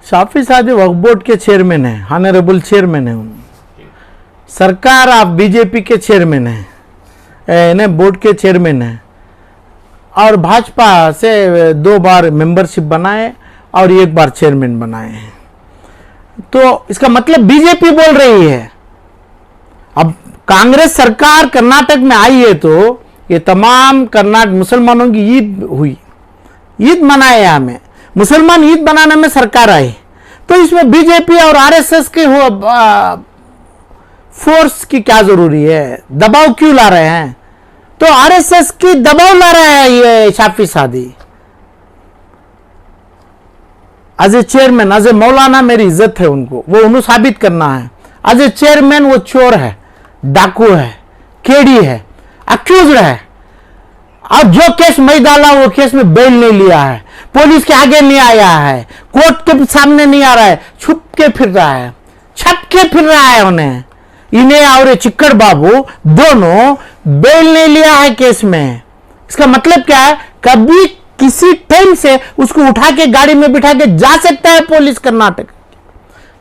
शाफी सादी वक्फ बोर्ड के चेयरमैन है, ऑनरेबल चेयरमैन है। सरकार आप बीजेपी के चेयरमैन है, बोर्ड के चेयरमैन है, और भाजपा से 2 बार मेंबरशिप बनाए और 1 बार चेयरमैन बनाए हैं। तो इसका मतलब बीजेपी बोल रही है। अब कांग्रेस सरकार कर्नाटक में आई है तो ये तमाम कर्नाटक मुसलमानों की ईद हुई, ईद मनाए, हमें मुसलमान ईद बनाने में सरकार आई, तो इसमें बीजेपी और आरएसएस के फोर्स की क्या जरूरी है? दबाव क्यों ला रहे हैं? तो आरएसएस की दबाव ला रहा है ये Shafi Sadi. As a chairman, as a maulana मेरी इज्जत है उनको, वो उन्हें साबित करना है। एज ए चेयरमैन वो चोर है, डाकू है, केडी है, अक्यूज्ड है, और जो केस मैं डाला वो केस में बेल नहीं लिया है, पुलिस के आगे नहीं आया है, कोर्ट के सामने नहीं आ रहा है, छुप के फिर रहा है, छप के फिर रहा है। उन्हें, इन्हें और चिक्कड़ बाबू दोनों बेल नहीं लिया है केस में। इसका मतलब क्या है? कभी किसी टाइम से उसको उठा के गाड़ी में बिठा के जा सकता है पुलिस कर्नाटक।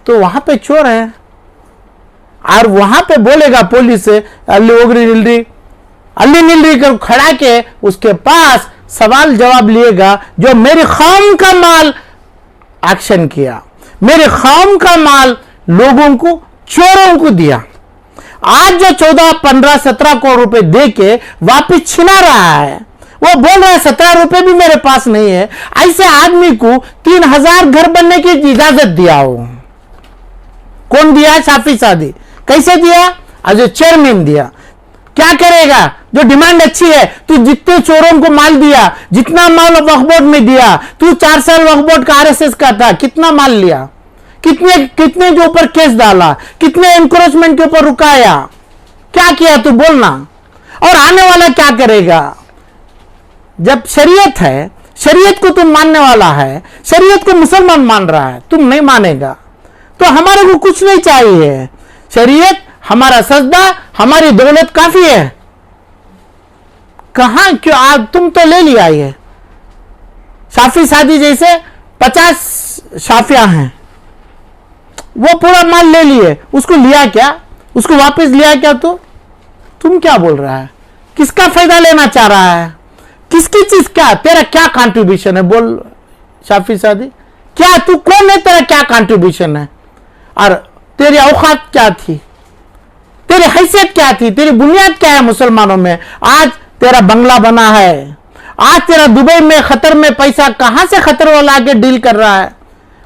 तो वहां पे चोर है, और वहां पे बोलेगा पुलिस से अल्ली ओगरी निलरी, अल्ली निलरी कर खड़ा के उसके पास सवाल जवाब लिएगा, जो मेरे कौम का माल एक्शन किया, मेरे कौम का माल लोगों को, चोरों को दिया। आज जो 14, 15, 17 करोड़ रुपए दे के वापिस छिना रहा है, वो बोल रहा है 17 रुपए भी मेरे पास नहीं है। ऐसे आदमी को 3000 घर बनने की इजाजत दिया हो, कौन दिया? शाफी सादी। कैसे दिया? एज ए चेयरमैन दिया। क्या करेगा? जो डिमांड अच्छी है, तू जितने चोरों को माल दिया, जितना माल वक्फ बोर्ड में दिया, तू 4 साल वक्फ बोर्ड का आरएसएस का था, कितना माल लिया, कितने के ऊपर केस डाला, कितने एनक्रोचमेंट के ऊपर रुकाया, क्या किया? तू बोलना। और आने वाला क्या करेगा? जब शरीयत है, शरीयत को तुम मानने वाला है, शरीयत को मुसलमान मान रहा है, तुम नहीं मानेगा तो हमारे को कुछ नहीं चाहिए। शरीयत, हमारा सजदा, हमारी दौलत काफी है। कहां क्यों आज तुम तो ले लिया ये शाफी सादी जैसे 50 शाफिया हैं, वो पूरा माल ले लिए, उसको लिया क्या? उसको वापस लिया क्या? तो तुम क्या बोल रहा है? किसका फायदा लेना चाह रहा है? किसकी चीज? क्या तेरा क्या कंट्रीब्यूशन है? बोल शाफी सादी, क्या तू कौन है? तेरा क्या कंट्रीब्यूशन है? और तेरी औकात क्या थी? तेरी हैसियत क्या थी? तेरी बुनियाद क्या है मुसलमानों में? आज तेरा बंगला बना है, आज तेरा दुबई में खतर में पैसा कहां से खतर वाला आके डील कर रहा है?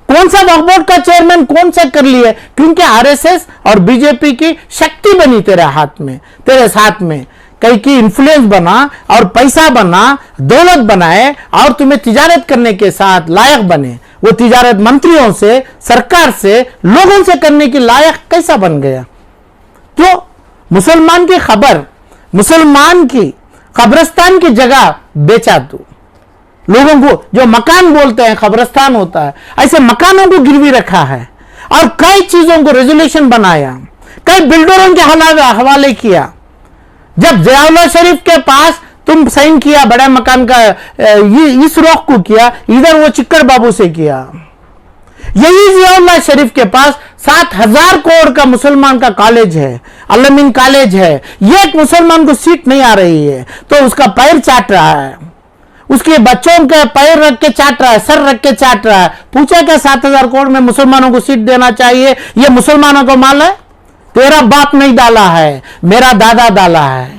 कौन सा वक्फ बोर्ड का चेयरमैन कौन सा कर लिए? क्योंकि आरएसएस और बीजेपी की शक्ति बनी तेरे हाथ में, तेरे साथ में, कहीं की इन्फ्लुएंस बना और पैसा बना, दौलत बनाए, और तुम्हें तिजारत करने के साथ लायक बने। वो तिजारत मंत्रियों से, सरकार से, लोगों से करने की लायक कैसा बन गया? तो मुसलमान की खबर, मुसलमान की कब्रिस्तान की जगह बेचा तू। लोगों को जो मकान बोलते हैं कब्रिस्तान होता है, ऐसे मकानों को गिरवी रखा है, और कई चीजों को रेजोल्यूशन बनाया, कई बिल्डरों के हवाले किया। जब जयाउल्लाह शरीफ के पास तुम साइन किया बड़ा मकान का, इस रोक को किया, इधर वो चिक्कड़ बाबू से किया। यही जयाउल्लाह शरीफ के पास 7000 करोड़ का मुसलमान का कॉलेज है, अलमीन कॉलेज है, एक मुसलमान को सीट नहीं आ रही है तो उसका पैर चाट रहा है, उसके बच्चों का पैर रख के चाट रहा है, सर रख के चाट रहा है। पूछा क्या 7000 करोड़ में मुसलमानों को सीट देना चाहिए? ये मुसलमानों को माल है? तेरा बाप नहीं डाला है, मेरा दादा डाला है,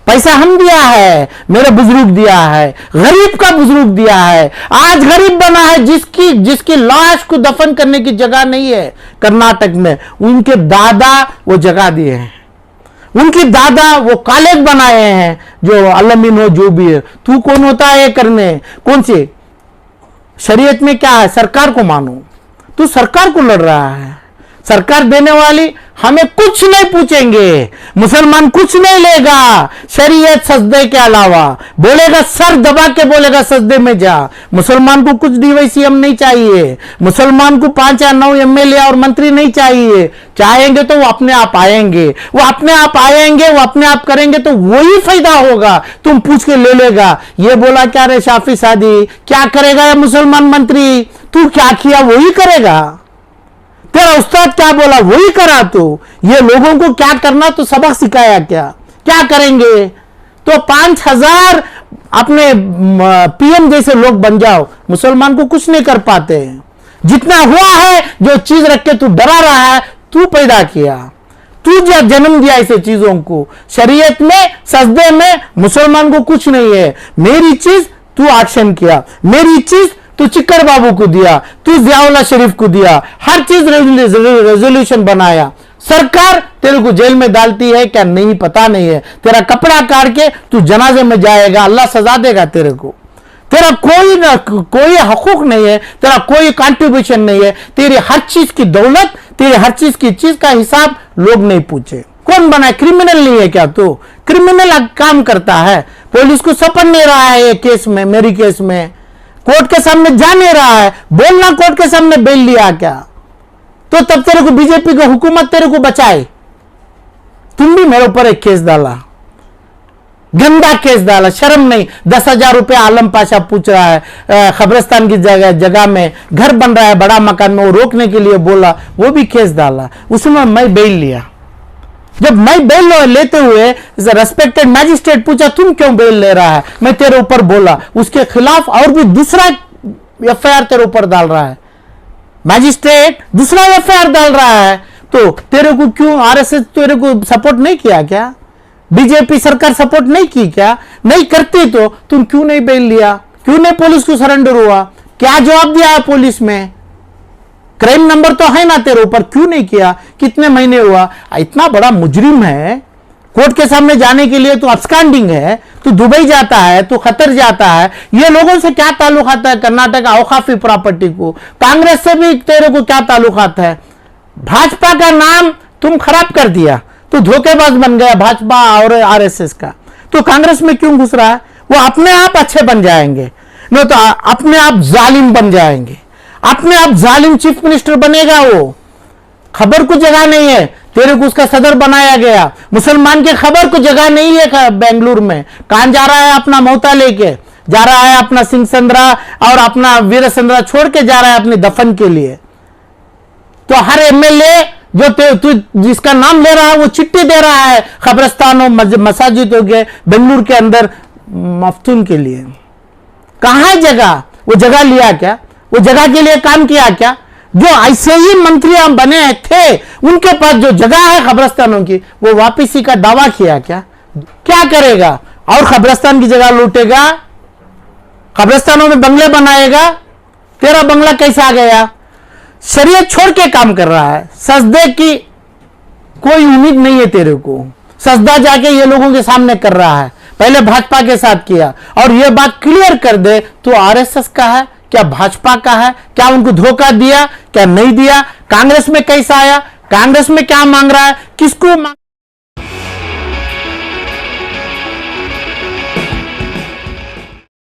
पैसा हम दिया है, मेरे बुजुर्ग दिया है, गरीब का बुजुर्ग दिया है। आज गरीब बना है जिसकी लाश को दफन करने की जगह नहीं है कर्नाटक में, उनके दादा वो जगह दिए हैं, उनकी दादा वो कॉलेज बनाए हैं, जो अलमीन हो जो भी है। तू कौन होता है करने? कौन सी शरीयत में क्या है? सरकार को मानो। तू सरकार को लड़ रहा है, सरकार देने वाली हमें कुछ नहीं पूछेंगे, मुसलमान कुछ नहीं लेगा शरीयत सजदे के अलावा। बोलेगा सर दबा के बोलेगा सजदे में जा। मुसलमान को कुछ डीवाईसीएम नहीं चाहिए, मुसलमान को 5 या 9 एमएलए और मंत्री नहीं चाहिए। चाहेंगे तो वो अपने आप आएंगे, वो अपने आप आएंगे, वो अपने आप करेंगे तो वही फायदा होगा। तुम पूछ के ले लेगा। ये बोला क्या रे शाफी सादी, क्या करेगा ये मुसलमान मंत्री? तू क्या किया वही करेगा, तेरा उस्ताद क्या बोला वही करा। तो ये लोगों को क्या करना तो सबक सिखाया क्या करेंगे? तो 5,000 अपने पीएम जैसे लोग बन जाओ, मुसलमान को कुछ नहीं कर पाते। जितना हुआ है, जो चीज रख के तू डरा रहा है, तू पैदा किया, तू जन्म दिया ऐसे चीजों को। शरीयत में सजदे में मुसलमान को कुछ नहीं है। मेरी चीज तू एक्शन किया, मेरी चीज तू चिक्कर बाबू को दिया, तू जियाउल्लाह शरीफ को दिया, हर चीज रेजोल्यूशन बनाया। सरकार तेरे को जेल में डालती है क्या नहीं पता नहीं है। तेरा कपड़ा काट के तू जनाजे में जाएगा, अल्लाह सजा देगा तेरे को। तेरा कोई हकूक नहीं है, तेरा कोई कंट्रीब्यूशन नहीं है। तेरी हर चीज की दौलत, तेरी हर चीज की चीज का हिसाब लोग नहीं पूछे। कौन बना? क्रिमिनल नहीं है क्या? तो क्रिमिनल काम करता है, पुलिस को सपन नहीं रहा है। ये केस में, मेरी केस में कोर्ट के सामने जा नहीं रहा है, बोलना कोर्ट के सामने बेल लिया क्या? तो तब तेरे को बीजेपी की हुकूमत तेरे को बचाए। तुम भी मेरे ऊपर एक केस डाला, गंदा केस डाला, शर्म नहीं। 10,000 रुपए आलम पाशा पूछ रहा है, खबरस्तान की जगह में घर बन रहा है बड़ा मकान में, वो रोकने के लिए बोला, वो भी केस डाला, उसमें मैं बेल लिया। जब मैं बेल लेते हुए रेस्पेक्टेड मैजिस्ट्रेट पूछा तुम क्यों बेल ले रहा है, मैं तेरे ऊपर बोला, उसके खिलाफ और भी दूसरा एफआईआर तेरे ऊपर डाल रहा है। मैजिस्ट्रेट दूसरा एफआईआर डाल रहा है, तो तेरे को क्यों आरएसएस तेरे को सपोर्ट नहीं किया क्या? बीजेपी सरकार सपोर्ट नहीं की क्या? नहीं करती तो तुम क्यों नहीं बेल लिया? क्यों नहीं पुलिस को सरेंडर हुआ? क्या जवाब दिया है पुलिस में? क्राइम नंबर तो है ना तेरे ऊपर, क्यों नहीं किया? कितने महीने हुआ? इतना बड़ा मुजरिम है, कोर्ट के सामने जाने के लिए तो अब्सकॉन्डिंग है, तो दुबई जाता है, तो खतर जाता है। ये लोगों से क्या ताल्लुकात है? कर्नाटक औकाफी प्रॉपर्टी को, कांग्रेस से भी तेरे को क्या ताल्लुकात है? भाजपा का नाम तुम खराब कर दिया, तो धोखेबाज बन गया भाजपा और आरएसएस का। तो कांग्रेस में क्यों घुस रहा है? वो अपने आप अच्छे बन जाएंगे, नहीं तो अपने आप जालिम बन जाएंगे, अपने आप जालिम चीफ मिनिस्टर बनेगा। वो खबर को जगह नहीं है, तेरे को उसका सदर बनाया गया। मुसलमान के खबर को जगह नहीं है बेंगलुरु में। कहां जा रहा है? अपना मौता लेके जा रहा है, अपना सिंह संद्रा और अपना वीर संद्रा छोड़ के जा रहा है अपने दफन के लिए। तो हर एमएलए जो तू जिसका नाम ले रहा है वो चिट्ठी दे रहा है खबरस्तानों मसाजिदों के बेंगलुरु के अंदर मफ्तून के लिए। कहां है जगह? वो जगह लिया क्या? वो जगह के लिए काम किया क्या? जो ऐसे ही मंत्रियां बने थे उनके पास जो जगह है खबरस्तानों की, वो वापसी का दावा किया क्या? क्या करेगा? और खबरस्तान की जगह लूटेगा, खबरस्तानों में बंगले बनाएगा। तेरा बंगला कैसा गया? शरीयत छोड़ के काम कर रहा है। सजदे की कोई उम्मीद नहीं है तेरे को। सजदा जाके ये लोगों के सामने कर रहा है, पहले भाजपा के साथ किया। और ये बात क्लियर कर दे, तो आरएसएस का है क्या भाजपा का है? क्या उनको धोखा दिया क्या नहीं दिया? कांग्रेस में कैसा आया? कांग्रेस में क्या मांग रहा है? किसको मांग